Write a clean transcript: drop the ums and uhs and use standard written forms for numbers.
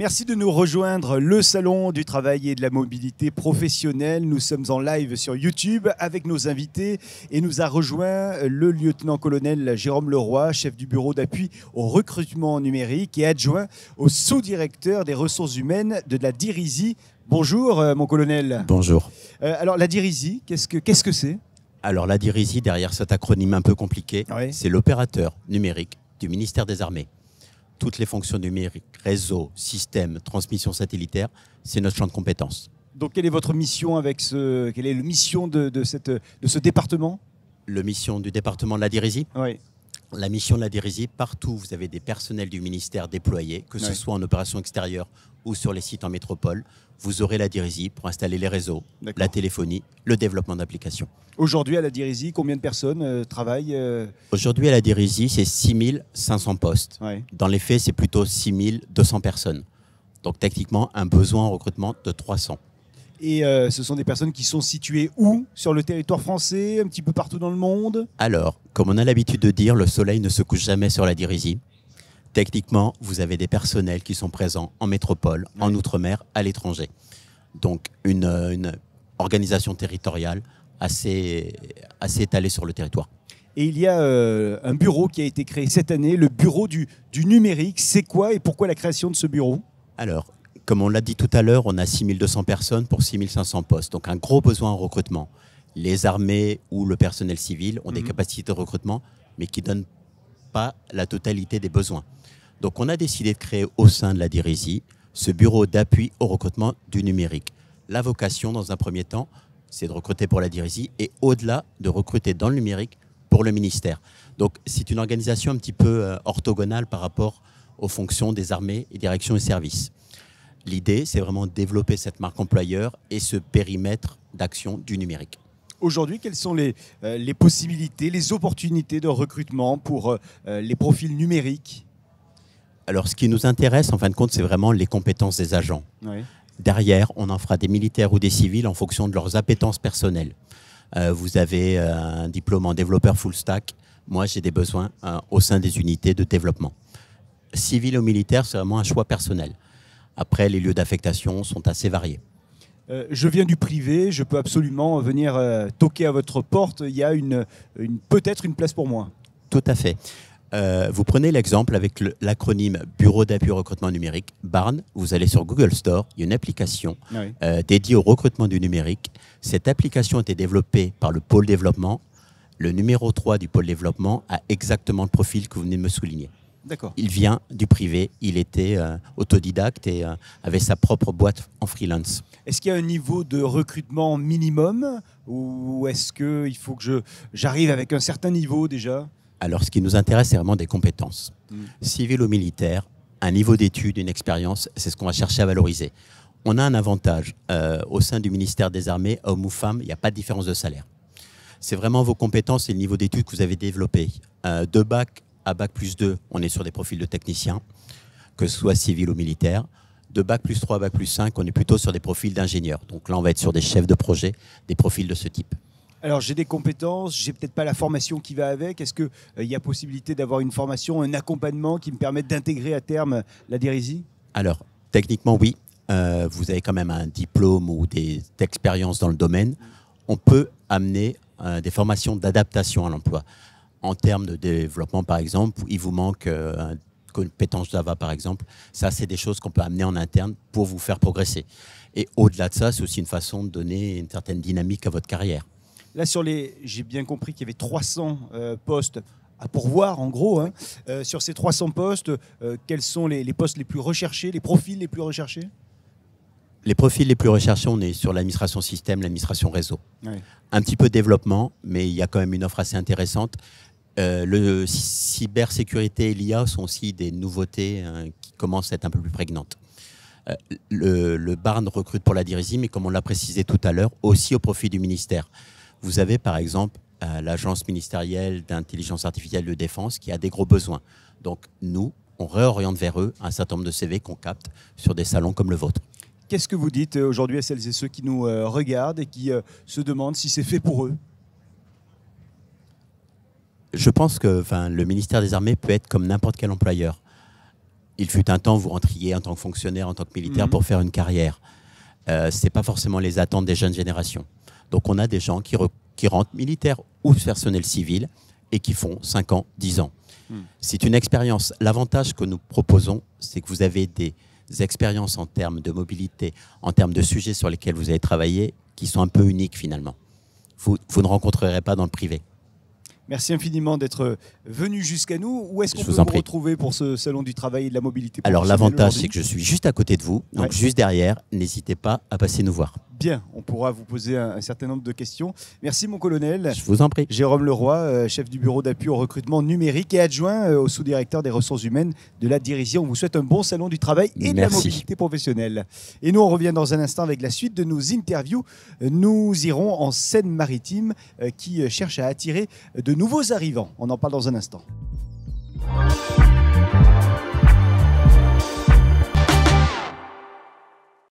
Merci de nous rejoindre, le Salon du Travail et de la Mobilité Professionnelle. Nous sommes en live sur YouTube avec nos invités et nous a rejoint le lieutenant-colonel Jérôme Leroy, chef du bureau d'appui au recrutement numérique et adjoint au sous-directeur des ressources humaines de la DIRISI. Bonjour mon colonel. Bonjour. Alors la DIRISI, qu'est-ce que c'est ? Alors la DIRISI, derrière cet acronyme un peu compliqué, Oui. c'est l'opérateur numérique du ministère des Armées. Toutes les fonctions numériques, réseau, système, transmission satellitaire, c'est notre champ de compétences. Donc quelle est votre mission quelle est la mission de ce département ? La mission du département de la DIRISI, Oui. la mission de la DIRISI, partout où vous avez des personnels du ministère déployés, que ce Oui. soit en opération extérieure ou sur les sites en métropole, vous aurez la DIRISI pour installer les réseaux, D'accord. la téléphonie, le développement d'applications. Aujourd'hui à la DIRISI, combien de personnes travaillent Aujourd'hui à la DIRISI, c'est 6500 postes. Ouais. Dans les faits, c'est plutôt 6200 personnes. Donc techniquement, un besoin en recrutement de 300. Et ce sont des personnes qui sont situées où ? Sur le territoire français, un petit peu partout dans le monde ? Alors, comme on a l'habitude de dire, le soleil ne se couche jamais sur la DIRISI. Techniquement, vous avez des personnels qui sont présents en métropole, en outre-mer, à l'étranger. Donc une organisation territoriale assez étalée sur le territoire. Et il y a un bureau qui a été créé cette année, le bureau du numérique. C'est quoi et pourquoi la création de ce bureau ? Alors, comme on l'a dit tout à l'heure, on a 6200 personnes pour 6500 postes. Donc un gros besoin en recrutement. Les armées ou le personnel civil ont des capacités de recrutement, mais qui ne donnent pas la totalité des besoins. Donc on a décidé de créer au sein de la DIRISI ce bureau d'appui au recrutement du numérique. La vocation, dans un premier temps, c'est de recruter pour la DIRISI et au-delà, de recruter dans le numérique pour le ministère. Donc c'est une organisation un petit peu orthogonale par rapport aux fonctions des armées et directions et services. L'idée, c'est vraiment de développer cette marque employeur et ce périmètre d'action du numérique. Aujourd'hui, quelles sont les possibilités, les opportunités de recrutement pour les profils numériques ? Alors, ce qui nous intéresse, en fin de compte, c'est vraiment les compétences des agents. Ouais. Derrière, on en fera des militaires ou des civils en fonction de leurs appétences personnelles. Vous avez un diplôme en développeur full stack. Moi, j'ai des besoins au sein des unités de développement. Civil ou militaire, c'est vraiment un choix personnel. Après, les lieux d'affectation sont assez variés. Je viens du privé, je peux absolument venir toquer à votre porte. Il y a peut-être une place pour moi. Tout à fait. Vous prenez l'exemple avec l'acronyme Bureau d'appui au recrutement numérique, BARN. Vous allez sur Google Store, il y a une application dédiée au recrutement du numérique. Cette application a été développée par le pôle développement. Le numéro 3 du pôle développement a exactement le profil que vous venez de me souligner. D'accord. Il vient du privé, il était autodidacte et avait sa propre boîte en freelance. Est-ce qu'il y a un niveau de recrutement minimum ou est-ce qu'il faut que j'arrive avec un certain niveau déjà ? Alors, ce qui nous intéresse, c'est vraiment des compétences. Civil ou militaire, un niveau d'études, une expérience, c'est ce qu'on va chercher à valoriser. On a un avantage. Au sein du ministère des Armées, hommes ou femmes, il n'y a pas de différence de salaire. C'est vraiment vos compétences et le niveau d'études que vous avez développé. De bac à bac plus 2, on est sur des profils de techniciens, que ce soit civil ou militaire. De bac plus 3 à bac plus 5, on est plutôt sur des profils d'ingénieurs. Donc là, on va être sur des chefs de projet, des profils de ce type. Alors j'ai des compétences, j'ai peut-être pas la formation qui va avec. Est-ce qu'il y a possibilité d'avoir une formation, un accompagnement qui me permette d'intégrer à terme la DIRISI ? Alors, techniquement, oui. Vous avez quand même un diplôme ou des expériences dans le domaine. On peut amener des formations d'adaptation à l'emploi. En termes de développement, par exemple, il vous manque une compétence Java, par exemple. Ça, c'est des choses qu'on peut amener en interne pour vous faire progresser. Et au-delà de ça, c'est aussi une façon de donner une certaine dynamique à votre carrière. Là, j'ai bien compris qu'il y avait 300 postes à pourvoir, en gros. Hein. Sur ces 300 postes, quels sont les postes les plus recherchés, les profils les plus recherchés ? Les profils les plus recherchés, on est sur l'administration système, l'administration réseau. Ouais. Un petit peu de développement, mais il y a quand même une offre assez intéressante. Le cybersécurité et l'IA sont aussi des nouveautés qui commencent à être un peu plus prégnantes. Le BARN recrute pour la DIRISI, mais comme on l'a précisé tout à l'heure, aussi au profit du ministère. Vous avez par exemple l'Agence ministérielle d'intelligence artificielle de défense qui a des gros besoins. Donc nous, on réoriente vers eux un certain nombre de CV qu'on capte sur des salons comme le vôtre. Qu'est-ce que vous dites aujourd'hui à celles et ceux qui nous regardent et qui se demandent si c'est fait pour eux ? Je pense que le ministère des Armées peut être comme n'importe quel employeur. Il fut un temps, vous rentriez en tant que fonctionnaire, en tant que militaire pour faire une carrière. Ce n'est pas forcément les attentes des jeunes générations. Donc on a des gens qui rentrent militaires ou personnel civil et qui font 5 ans, 10 ans. C'est une expérience. L'avantage que nous proposons, c'est que vous avez des expériences en termes de mobilité, en termes de sujets sur lesquels vous avez travaillé, qui sont un peu uniques finalement. Vous ne rencontrerez pas dans le privé. Merci infiniment d'être venu jusqu'à nous. Où est-ce qu'on peut vous retrouver pour ce salon du travail et de la mobilité professionnelle? Alors l'avantage, c'est que je suis juste à côté de vous, donc juste derrière. N'hésitez pas à passer nous voir. Bien, on pourra vous poser un certain nombre de questions. Merci mon colonel. Je vous en prie. Jérôme Leroy, chef du bureau d'appui au recrutement numérique et adjoint au sous-directeur des ressources humaines de la Dirision. On vous souhaite un bon salon du travail et de la mobilité professionnelle. Et nous, on revient dans un instant avec la suite de nos interviews. Nous irons en Seine-Maritime qui cherche à attirer de nouveaux arrivants. On en parle dans un instant.